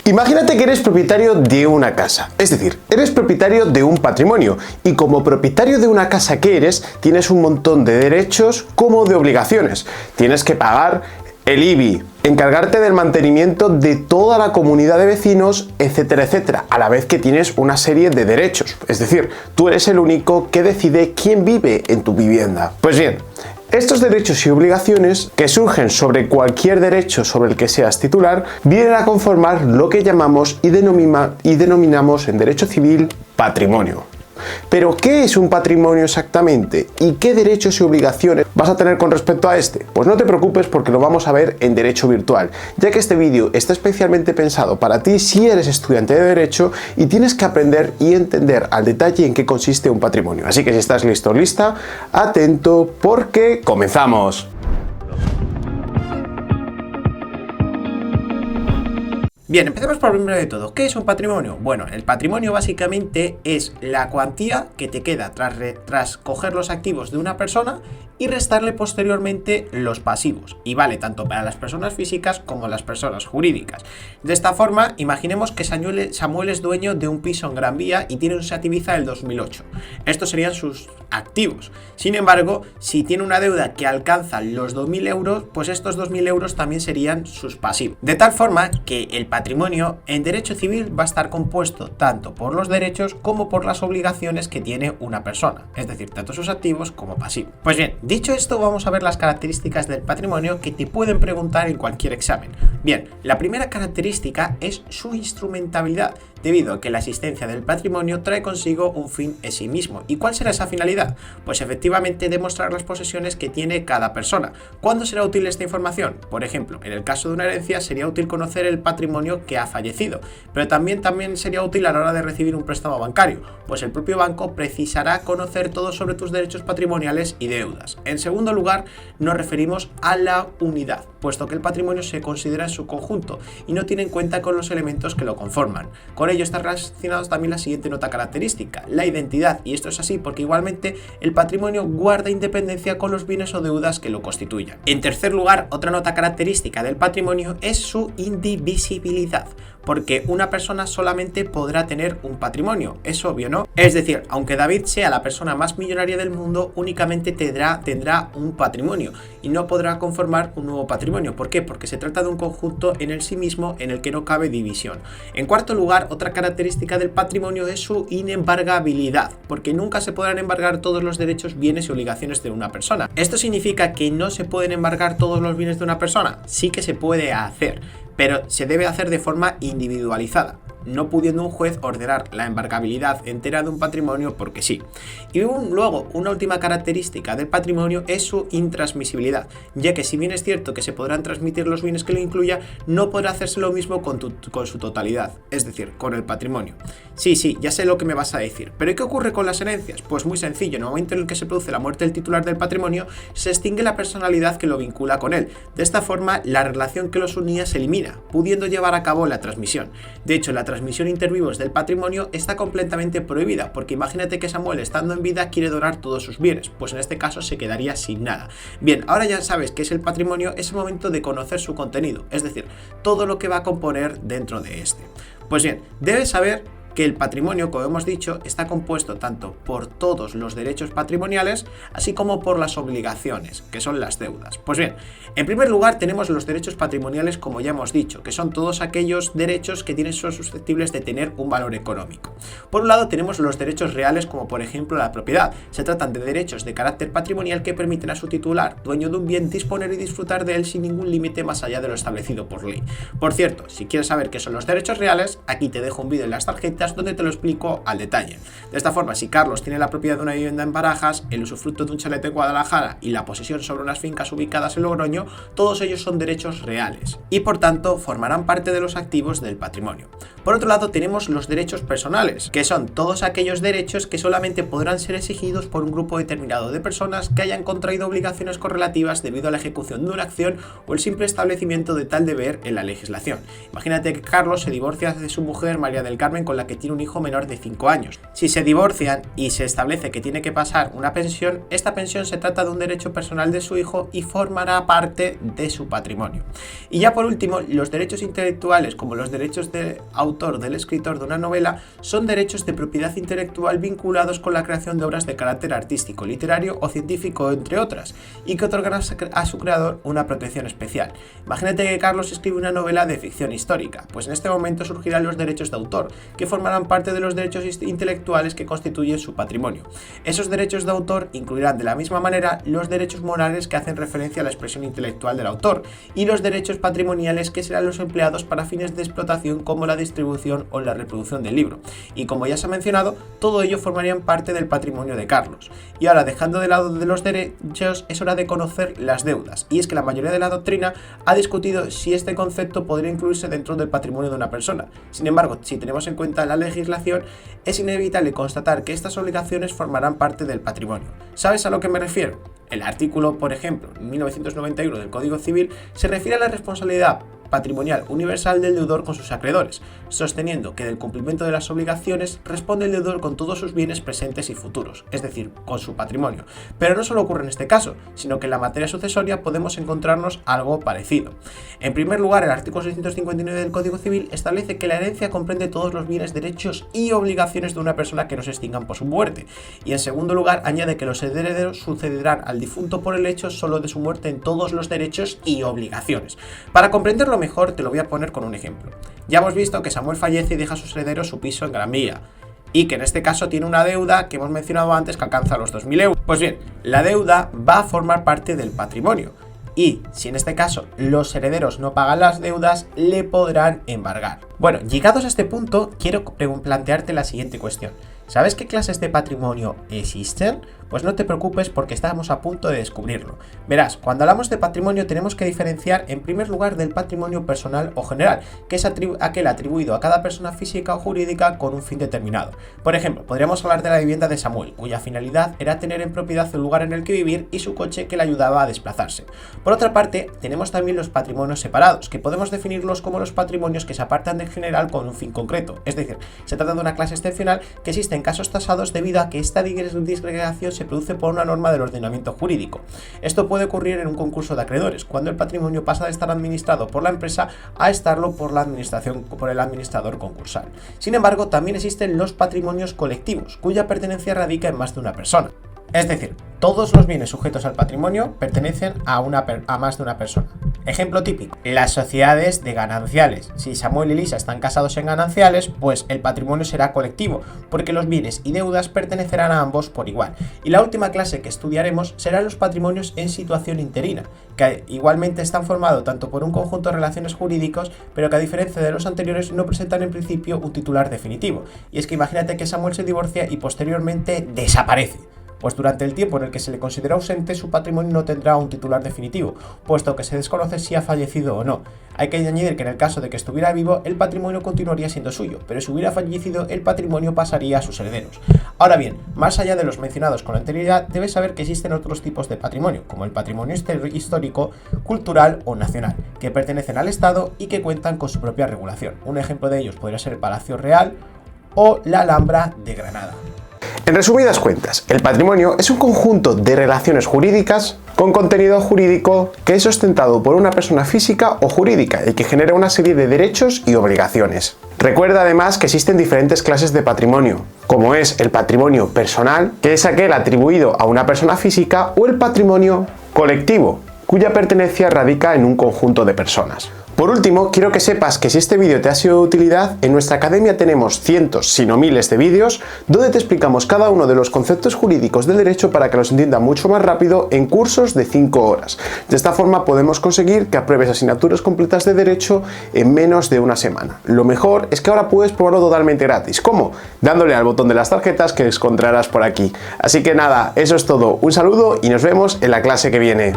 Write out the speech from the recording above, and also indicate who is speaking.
Speaker 1: Imagínate que eres propietario de una casa, es decir, eres propietario de un patrimonio y como propietario de una casa que eres, tienes un montón de derechos como de obligaciones. Tienes que pagar el IBI, encargarte del mantenimiento de toda la comunidad de vecinos, etcétera, etcétera, a la vez que tienes una serie de derechos. Es decir, tú eres el único que decide quién vive en tu vivienda. Pues bien, estos derechos y obligaciones que surgen sobre cualquier derecho sobre el que seas titular vienen a conformar lo que llamamos y denominamos en derecho civil patrimonio. Pero, ¿qué es un patrimonio exactamente? ¿Y qué derechos y obligaciones vas a tener con respecto a este? Pues no te preocupes porque lo vamos a ver en derecho virtual, ya que este vídeo está especialmente pensado para ti si eres estudiante de derecho y tienes que aprender y entender al detalle en qué consiste un patrimonio. Así que si estás listo o lista, atento porque comenzamos.
Speaker 2: Bien, empecemos por lo primero de todo. ¿Qué es un patrimonio? Bueno, el patrimonio básicamente es la cuantía que te queda tras coger los activos de una persona y restarle posteriormente los pasivos. Y vale tanto para las personas físicas como las personas jurídicas. De esta forma, imaginemos que Samuel es dueño de un piso en Gran Vía y tiene un SEAT Ibiza del 2008. Estos serían sus activos. Sin embargo, si tiene una deuda que alcanza los 2.000 euros, pues estos 2.000 euros también serían sus pasivos. De tal forma que el patrimonio en derecho civil va a estar compuesto tanto por los derechos como por las obligaciones que tiene una persona, es decir, tanto sus activos como pasivos. Pues bien, dicho esto, vamos a ver las características del patrimonio que te pueden preguntar en cualquier examen. Bien, la primera característica es su instrumentabilidad, debido a que la existencia del patrimonio trae consigo un fin en sí mismo. ¿Y cuál será esa finalidad? Pues efectivamente demostrar las posesiones que tiene cada persona. ¿Cuándo será útil esta información? Por ejemplo, en el caso de una herencia sería útil conocer el patrimonio que ha fallecido, pero también sería útil a la hora de recibir un préstamo bancario, pues el propio banco precisará conocer todo sobre tus derechos patrimoniales y deudas. En segundo lugar, nos referimos a la unidad, puesto que el patrimonio se considera en su conjunto y no tiene en cuenta con los elementos que lo conforman. Con ello está relacionado también la siguiente nota característica, la identidad, y esto es así porque igualmente el patrimonio guarda independencia con los bienes o deudas que lo constituyan. En tercer lugar, otra nota característica del patrimonio es su indivisibilidad, porque una persona solamente podrá tener un patrimonio, es obvio, ¿no? Es decir, aunque David sea la persona más millonaria del mundo, únicamente tendrá un patrimonio y no podrá conformar un nuevo patrimonio. ¿Por qué? Porque se trata de un conjunto en el sí mismo en el que no cabe división. En cuarto lugar, otra característica del patrimonio es su inembargabilidad, porque nunca se podrán embargar todos los derechos, bienes y obligaciones de una persona. ¿Esto significa que no se pueden embargar todos los bienes de una persona? Sí que se puede hacer, pero se debe hacer de forma individualizada, no pudiendo un juez ordenar la embargabilidad entera de un patrimonio porque sí. Y luego, una última característica del patrimonio es su intransmisibilidad, ya que si bien es cierto que se podrán transmitir los bienes que lo incluya, no podrá hacerse lo mismo con su totalidad, es decir, con el patrimonio. Sí, ya sé lo que me vas a decir, pero ¿y qué ocurre con las herencias? Pues muy sencillo, en el momento en el que se produce la muerte del titular del patrimonio, se extingue la personalidad que lo vincula con él. De esta forma, la relación que los unía se elimina, pudiendo llevar a cabo la transmisión. De hecho, la transmisión intervivos del patrimonio está completamente prohibida, porque imagínate que Samuel, estando en vida, quiere donar todos sus bienes, pues en este caso se quedaría sin nada. Bien, ahora ya sabes qué es el patrimonio, es el momento de conocer su contenido, es decir, todo lo que va a componer dentro de este. Pues bien, debes saber que el patrimonio, como hemos dicho, está compuesto tanto por todos los derechos patrimoniales, así como por las obligaciones, que son las deudas. Pues bien, en primer lugar tenemos los derechos patrimoniales, como ya hemos dicho, que son todos aquellos derechos que son susceptibles de tener un valor económico. Por un lado tenemos los derechos reales, como por ejemplo la propiedad. Se tratan de derechos de carácter patrimonial que permiten a su titular, dueño de un bien, disponer y disfrutar de él sin ningún límite más allá de lo establecido por ley. Por cierto, si quieres saber qué son los derechos reales, aquí te dejo un vídeo en las tarjetas donde te lo explico al detalle. De esta forma, si Carlos tiene la propiedad de una vivienda en Barajas, el usufructo de un chalet en Guadalajara y la posesión sobre unas fincas ubicadas en Logroño, todos ellos son derechos reales y por tanto formarán parte de los activos del patrimonio. Por otro lado tenemos los derechos personales, que son todos aquellos derechos que solamente podrán ser exigidos por un grupo determinado de personas que hayan contraído obligaciones correlativas debido a la ejecución de una acción o el simple establecimiento de tal deber en la legislación. Imagínate que Carlos se divorcia de su mujer María del Carmen, con la que que tiene un hijo menor de 5 años. Si se divorcian y se establece que tiene que pasar una pensión, esta pensión se trata de un derecho personal de su hijo y formará parte de su patrimonio. Y ya por último, los derechos intelectuales, como los derechos de autor del escritor de una novela, son derechos de propiedad intelectual vinculados con la creación de obras de carácter artístico, literario o científico, entre otras, y que otorgan a su creador una protección especial. Imagínate que Carlos escribe una novela de ficción histórica, pues en este momento surgirán los derechos de autor, que formarán parte de los derechos intelectuales que constituyen su patrimonio. Esos derechos de autor incluirán de la misma manera los derechos morales que hacen referencia a la expresión intelectual del autor, y los derechos patrimoniales que serán los empleados para fines de explotación como la distribución o la reproducción del libro. Y como ya se ha mencionado, todo ello formarían parte del patrimonio de Carlos. Y ahora, dejando de lado de los derechos, es hora de conocer las deudas, y es que la mayoría de la doctrina ha discutido si este concepto podría incluirse dentro del patrimonio de una persona. Sin embargo, si tenemos en cuenta la legislación, es inevitable constatar que estas obligaciones formarán parte del patrimonio. ¿Sabes a lo que me refiero? El artículo, por ejemplo, 1991 del Código Civil se refiere a la responsabilidad patrimonial universal del deudor con sus acreedores, sosteniendo que del cumplimiento de las obligaciones responde el deudor con todos sus bienes presentes y futuros, es decir, con su patrimonio. Pero no solo ocurre en este caso, sino que en la materia sucesoria podemos encontrarnos algo parecido. En primer lugar, el artículo 659 del Código Civil establece que la herencia comprende todos los bienes, derechos y obligaciones de una persona que no se extingan por su muerte, y en segundo lugar añade que los herederos sucederán al difunto por el hecho solo de su muerte en todos los derechos y obligaciones. Para comprenderlo mejor, te lo voy a poner con un ejemplo. Ya hemos visto que Samuel fallece y deja a sus herederos su piso en Gran Vía, y que en este caso tiene una deuda que hemos mencionado antes que alcanza los 2.000 euros. Pues bien, la deuda va a formar parte del patrimonio, y si en este caso los herederos no pagan las deudas, le podrán embargar. Bueno, llegados a este punto, quiero plantearte la siguiente cuestión. ¿Sabes qué clases de patrimonio existen? Pues no te preocupes porque estamos a punto de descubrirlo. Verás, cuando hablamos de patrimonio tenemos que diferenciar en primer lugar del patrimonio personal o general, que es aquel atribuido a cada persona física o jurídica con un fin determinado. Por ejemplo, podríamos hablar de la vivienda de Samuel, cuya finalidad era tener en propiedad un lugar en el que vivir y su coche que le ayudaba a desplazarse. Por otra parte, tenemos también los patrimonios separados, que podemos definirlos como los patrimonios que se apartan del general con un fin concreto. Es decir, se trata de una clase excepcional que existe en casos tasados debido a que esta disgregación se produce por una norma del ordenamiento jurídico. Esto puede ocurrir en un concurso de acreedores, cuando el patrimonio pasa de estar administrado por la empresa a estarlo por el administrador concursal. Sin embargo, también existen los patrimonios colectivos, cuya pertenencia radica en más de una persona. Es decir, todos los bienes sujetos al patrimonio pertenecen a más de una persona. Ejemplo típico, las sociedades de gananciales. Si Samuel y Lisa están casados en gananciales, pues el patrimonio será colectivo, porque los bienes y deudas pertenecerán a ambos por igual. Y la última clase que estudiaremos serán los patrimonios en situación interina, que igualmente están formados tanto por un conjunto de relaciones jurídicos, pero que a diferencia de los anteriores no presentan en principio un titular definitivo. Y es que imagínate que Samuel se divorcia y posteriormente desaparece. Pues durante el tiempo en el que se le considera ausente, su patrimonio no tendrá un titular definitivo, puesto que se desconoce si ha fallecido o no. Hay que añadir que en el caso de que estuviera vivo, el patrimonio continuaría siendo suyo, pero si hubiera fallecido, el patrimonio pasaría a sus herederos. Ahora bien, más allá de los mencionados con anterioridad, debes saber que existen otros tipos de patrimonio, como el patrimonio histórico, cultural o nacional, que pertenecen al Estado y que cuentan con su propia regulación. Un ejemplo de ellos podría ser el Palacio Real o la Alhambra de Granada.
Speaker 1: En resumidas cuentas, el patrimonio es un conjunto de relaciones jurídicas con contenido jurídico que es ostentado por una persona física o jurídica y que genera una serie de derechos y obligaciones. Recuerda además que existen diferentes clases de patrimonio, como es el patrimonio personal, que es aquel atribuido a una persona física, o el patrimonio colectivo, cuya pertenencia radica en un conjunto de personas. Por último, quiero que sepas que si este vídeo te ha sido de utilidad, en nuestra academia tenemos cientos, si no miles de vídeos, donde te explicamos cada uno de los conceptos jurídicos del derecho para que los entiendas mucho más rápido en cursos de 5 horas. De esta forma podemos conseguir que apruebes asignaturas completas de derecho en menos de una semana. Lo mejor es que ahora puedes probarlo totalmente gratis. ¿Cómo? Dándole al botón de las tarjetas que encontrarás por aquí. Así que nada, eso es todo. Un saludo y nos vemos en la clase que viene.